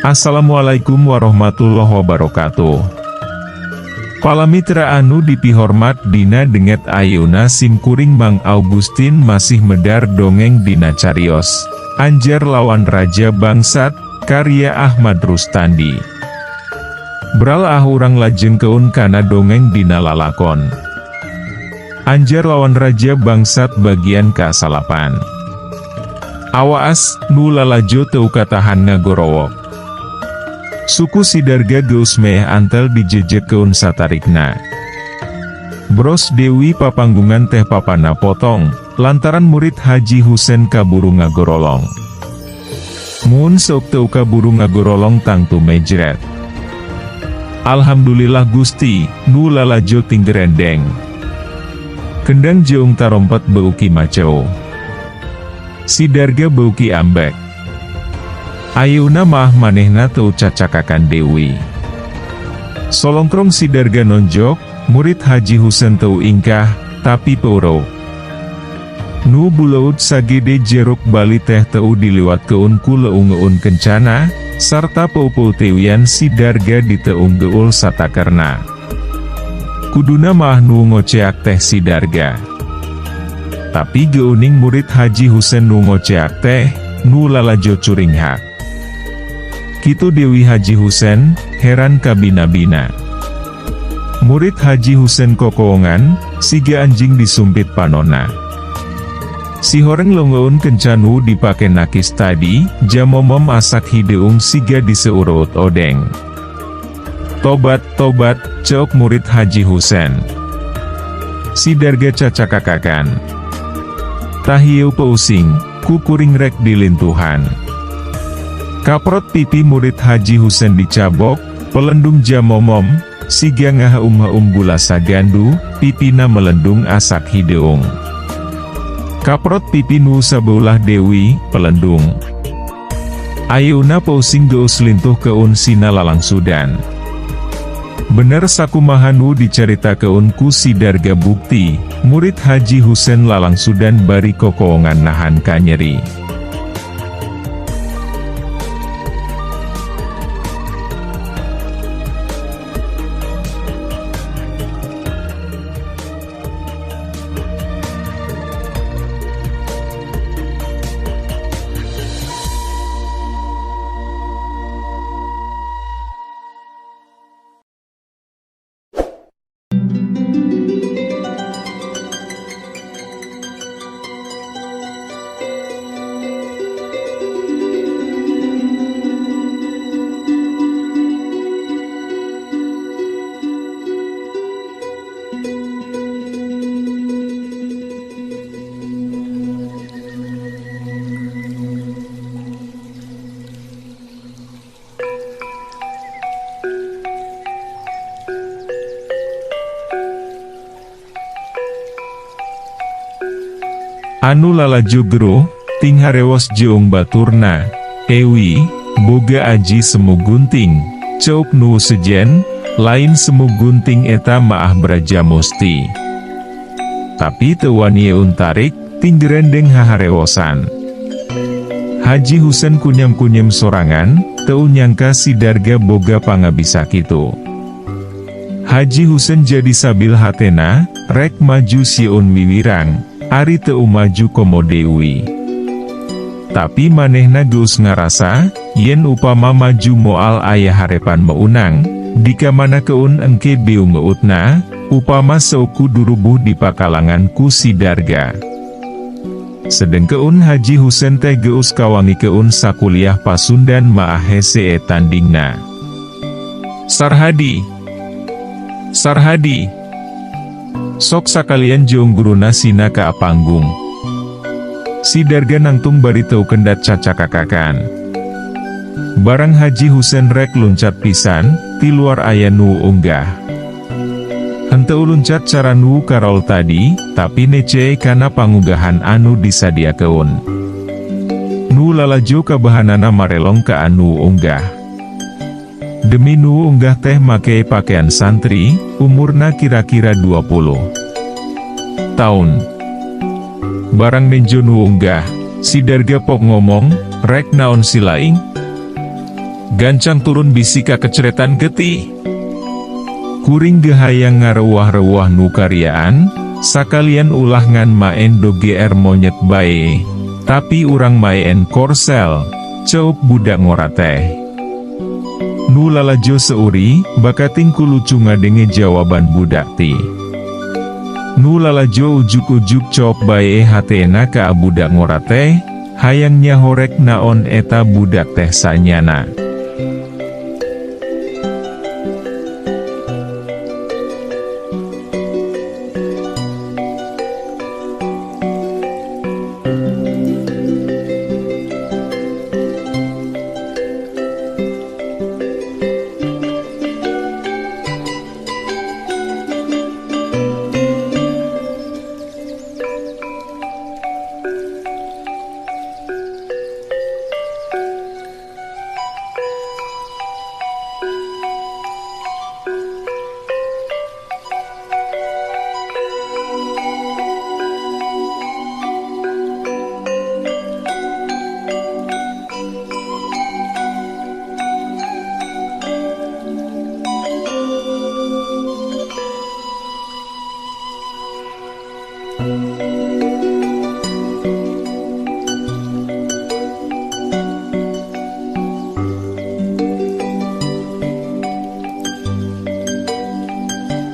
Assalamualaikum warahmatullahi wabarakatuh. Palamitra anu dipihormat dina denget ayeuna simkuring Mang Augustin masih medar dongeng dina carios Anjar lawan Raja Bangsat, karya Ahmad Rustandi. Bral urang lajeng keun kana dongeng dina lalakon Anjar lawan Raja Bangsat bagian ka-8. Awas, nu lalajo teu katahan ngagorowok. Suku Sidarga geus meh antel dijejekeun satarikna. Bros Dewi papanggungan teh papana potong, lantaran murid Haji Husen kaburu ngagorolong. Mun sok teu kaburu ngagorolong tangtu mejret. Alhamdulillah Gusti, nu lalajo tinggerendeng. Kendang jeung tarompet beuki maceo. Sidarga beuki ambek. Ayeuna mah manehna teu cacakakan Dewi. Solongkrong Sidarga nonjok, murid Haji Husen teu ingkah, tapi peuro. Nu buleud sagede jeruk bali teh teu diliwatkeun ku leung-eun kencana, sarta peu-peu teuyan Sidarga diteung geul satakerna. Kuduna mah nu ngoceak teh Sidarga. Tapi geuning murid Haji Husen nu ngoceak teh, nu lalajo curing hak. Kitu Dewi Haji Husen, heran kabina-bina. Murid Haji Husen kokoongan, siga anjing disumpit panona. Si horeng longoun kencanu dipake nakis tadi, jamomom asak hideung siga diseurut odeng. Tobat, tobat, ceok murid Haji Husen. Sidarga cacakakakan. Tahieu peusing, kukuring rek dilintuhan. Kaprot pipi murid Haji Husen dicabok, pelendung jamomom, siga ngahaum-haum gula sagandu, pipina melendung asak hideung. Kaprot pipi nu sabeulah Dewi, pelendung. Ayeuna pausing geus lintuh keun sina lalangsudan. Bener sakumaha nu dicaritakeun ku Sidarga bukti, murid Haji Husen lalangsudan bari kokoongan nahan kanyeri. Anu lalajo gero, ting harewos jeung baturna, ewi, boga aji semu gunting, ceuk nu sejen, lain semu gunting eta maah braja musti. Tapi teu wani untarik, ting gerendeng haharewosan. Haji Husen kunyem-kunyem sorangan, teu nyangka Sidarga boga pangabisa kitu. Haji Husen jadi sabil hatena, rek maju sieun wiwirang. Ari teu maju komo Dewi. Tapi manehna geus ngarasa, yen upama maju moal aya harepan meunang, dika mana keun engke beung ngeutna, upama seuku durubuh di pakalangan ku Sidarga. Sedeng keun Haji Husen teh geus kawangi keun sakuliah pasundan maah hese tandingna. Sarhadi! Sarhadi! Sok sakalian jeung guruna sina ka panggung. Sidarga nangtung bari teu kendat cacakakakan. Barang Haji Husen rek luncat pisan, ti luar aya nu unggah. Henteu luncat cara nu karol tadi, tapi nece kana pangunggahan anu disadiakeun. Nu lalajo kabahanana marelong ka anu unggah. Demi nu unggah teh make pakaian santri, umurna kira-kira 20 tahun. Barang nenjo nu unggah, Sidarga pok ngomong, rek naon si laing? Gancang turun bisika keceretan getih. Kuring gehayang ngarewah-rewah nu karyaan, sakalian ulah ngan maen do GR monyet bae. Tapi urang maen korsel, ceup budak ngora teh. Nu lalajo seuri, bakating kulucu ngadenge jawaban budak ti. Nu lalajo ujuk-ujuk cop bae hatena ka budak ngora teh, hayangnya horek naon eta budak teh sanyana.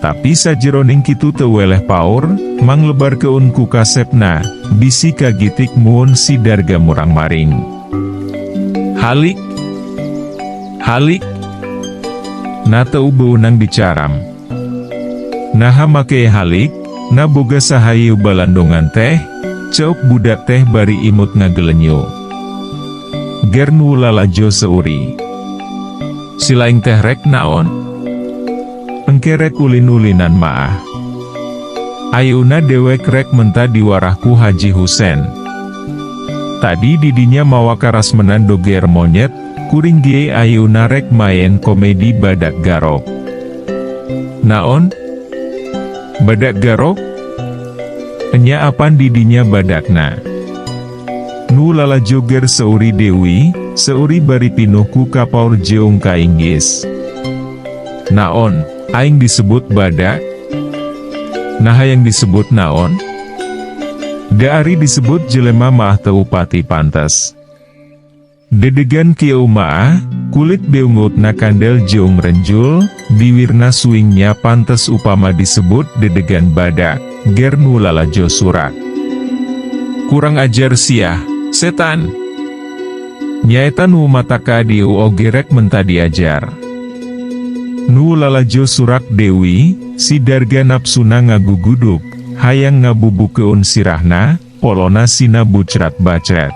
Tapi sajeroning kitu teu weleh paur, manglebar keun ku kasepna, bisi kagitik muun si darga murang maring. Halik, halik, na teu beunang dicaram. Naha make halik, na boga sahayu balandongan teh, ceup budak teh bari imut ngagelenyo. Gernu lalajo seuri. Silaing teh rek naon? Engkerek ulin-ulinan maah. Ayuna dewek rek menta diwarahku Haji Husen. Tadi didinya mawa karas menan doger monyet, kuring gie ayuna rek main komedi badak garok. Naon? Badak garok? Enya apan didinya badakna? Nu lalajo ger seuri Dewi, seuri bari pinuhku kapaur jeung ka Inggis. Naon? Aing disebut badak? Nah yang disebut naon? Daari disebut jelema maah teu pati pantes. Dedegan kieu maah, kulit beungutna kandel jeung renjul, biwirna suingnya pantes upama disebut dedegan badak, gernu lalajo surak. Kurang ajar siah, setan. Nyaeta nu mataka diu ogerek menta diajar. Nu lalajo surak Dewi, si darga napsuna ngaguguduk, hayang ngabubukeun sirahna, polona sina bucrat bacret.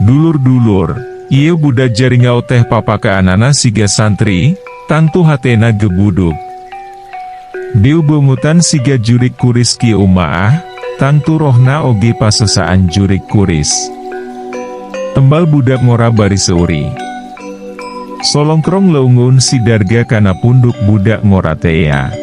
Dulur-dulur, ieu budak jaringau teh papaka anana siga santri, tantu hatena gebuduk. Diu beungutan siga jurik kuris kieu maah, tantu rohna oge pasesaan jurik kuris. Tembal budak ngora bari seuri. Solongkrong leungun si darga kana punduk budak ngora tea.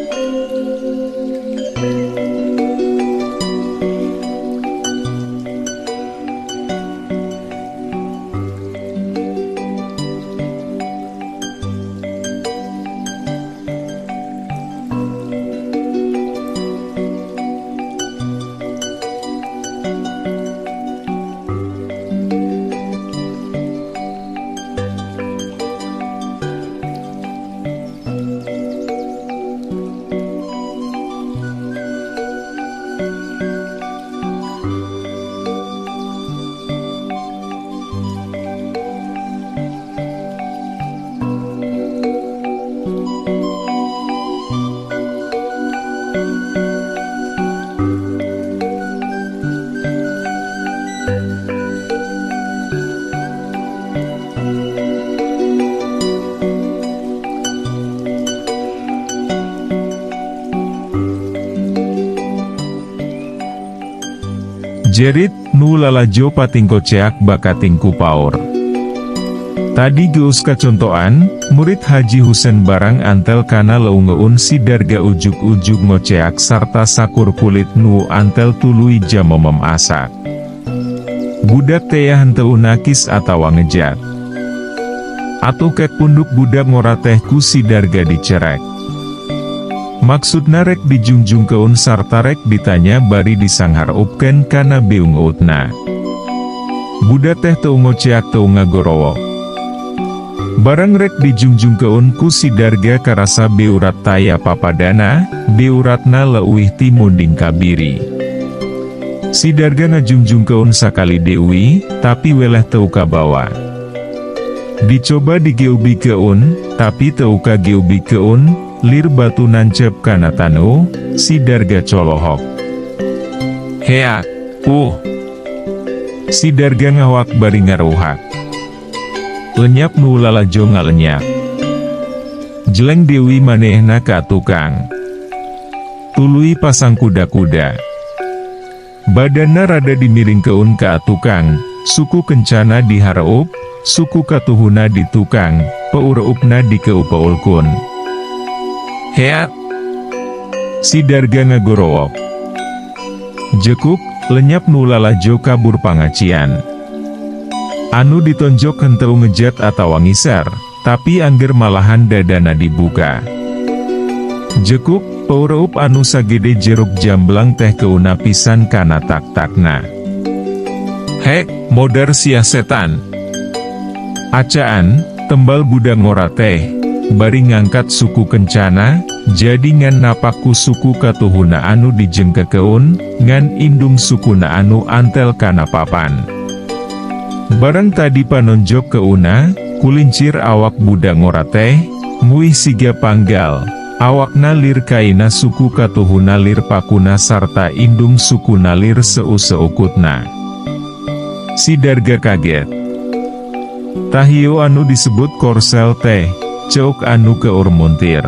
Jerit, nu lalajo patingko ceak bakating kupaur. Tadi geus kacontoan, murid Haji Husen barang antel kana leungeun si darga ujuk-ujuk ngoceak sarta sakur kulit nu antel tuluy jamomem asak. Budak teh henteu nakis atawa ngejat. Atuh kek punduk budak ngora teh ku Sidarga dicerek. Maksudna rek dijungjungkeun sarta rek ditanya bari disanghar upken kana beung utna. Budak teh teu ngoceak teu ngagorowo. Barang rek dijungjungkeun ku Sidarga karasa beurat taya papadana, beuratna leuwih ti munding kabiri. Sidarga ngajungjungkeun sakali Dewi, tapi weleh teu kabawa. Dicoba digeubikeun, tapi teu kageubikeun, lir batu nancep kana tanu, Sidarga colohok. Heak, Sidarga ngawak bari ngaruhak. Lenyap nu lalajo ngalenyap. Jeleng Dewi manehna ka tukang. Tuluy pasang kuda-kuda. Badanna rada dimiringkeun ka tukang, suku kencana dihareup, suku katuhuna di tukang, peureupna dikeupeulkun. Heak! Sidarga ngagorowok. Jekuk, lenyap nu lalajo kabur pangacian. Anu ditonjok henteu ngejat atawa ngisar, tapi angger malahan dadana dibuka. Jekuk, peureup anu sagede jeruk jamblang teh keuna pisan kana tak-takna. Hek, modar sia setan. Acaan, tembal budak ngora teh, bari ngangkat suku kencana, jadi ngan napaku suku katuhuna anu dijengkekeun, ngan indung sukuna anu antel kana papan. Barang tadi panonjok keuna, kulincir awak budak ngora teh, muih siga panggal, awakna lir kaina suku katuhuna lir pakuna sarta indung sukuna lir seu-seukutna. Sidarga kaget. Tahiyo anu disebut korsel teh, ceuk anu keur muntir.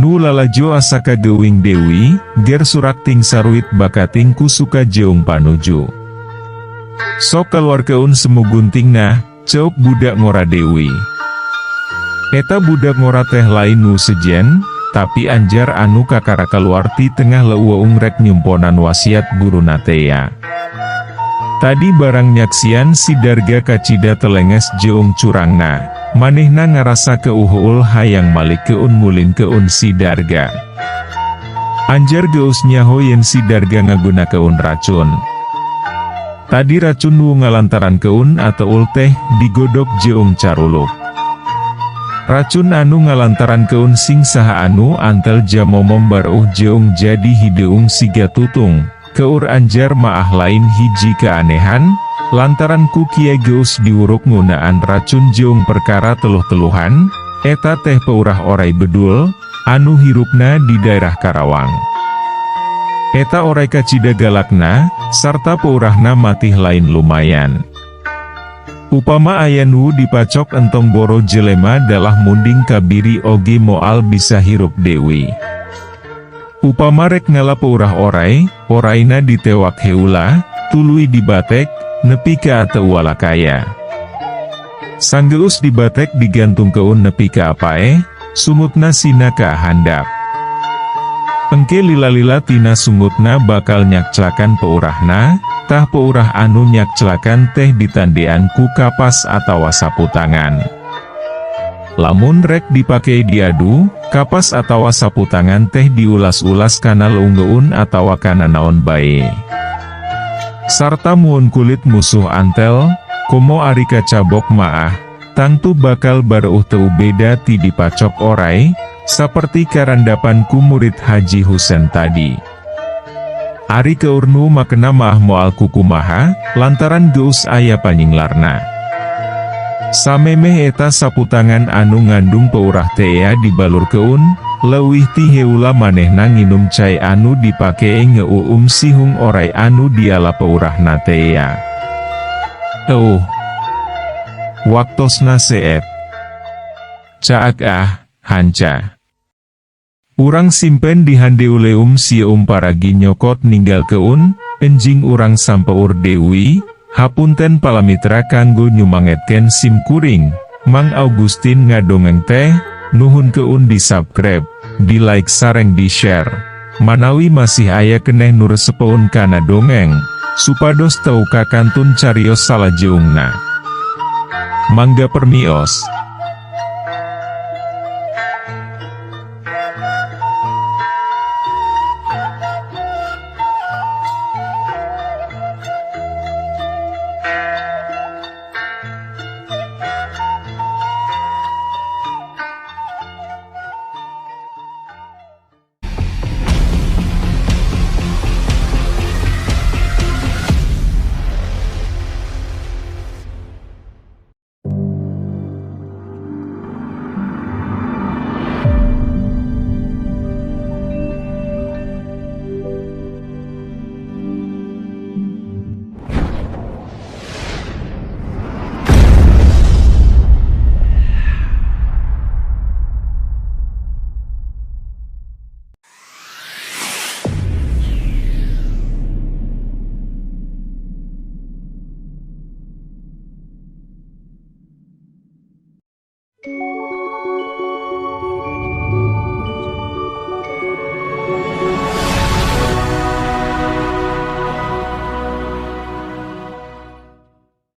Nu lalajo asaka geuing Dewi, ger surak ting sarwit bakating ku suka jeung panuju. Sok kaluarkeun semu guntingna, ceuk budak ngora Dewi. Eta budak ngora teh lain nu sejen, tapi anjar anu kakara kaluarti tengah leuweung rek nyumponan wasiat guru nateya. Tadi barang nyaksian Sidarga kacida telenges jeung curangna. Manehna ngarasa keuhul hayang malik keun mulin keun Sidarga. Anjar geus nyaho yen Sidarga ngagunakeun racun. Tadi racun nu ngalantaran keun ataul teh digodok jeung caruluk. Racun anu ngalantaran keun sing saha anu antel jamomom baruh jeung jadi hideung siga tutung. Keur anjar maah lain hiji keanehan, lantaran ku kiai geus diuruk ngunaan racun jeung perkara teluh-teluhan, eta teh peurah orai bedul, anu hirupna di daerah Karawang. Eta orai kacida galakna, sarta peurahna matih lain lumayan. Upama aya nu dipacok entong boro jelema dalah munding kabiri oge moal bisa hirup Dewi. Upama rek ngala peurah orai, oraina ditewak heula, tuluy dibatek, nepi ka ateu walakaya. Sanggeus dibatek digantung keun nepi ka apae, sumutna sina ka handap. Engke lila-lila tina sumutna bakal nyakclakan peurahna, tah peurah anu nyakclakan teh ditandean ku kapas atawa sapu tangan. Lamun rek dipake diadu, kapas atawa sapu tangan teh diulas-ulas kana leunggeun atawa kana naon bae. Sarta muun kulit musuh antel, komo ari kacabok maah, tangtu bakal bareuh teu beda ti dipacok orai, seperti karandapan ku murid Haji Husen tadi. Ari keurnu makena maah moal kukumaha, lantaran geus aya panyinglarna. Samemeh eta saputangan anu ngandung peurah tea dibalur keun, leuwih ti heula manehna nginum cai anu dipake ngeuum sihung orai anu diala peurahna tea. Waktosna seet. Caak hanca. Urang simpen di handeuleum sieum paragi nyokot ninggal keun, enjing urang sampeur Dewi, hapunten palamitra kanggo nyumangetken sim kuring, Mang Augustin ngadongeng teh, nuhun keun di subscribe, di like sareng di share, manawi masih aya keneh nur sepeun kana dongeng, supados teu kakantun carios salajeungna. Mangga permios.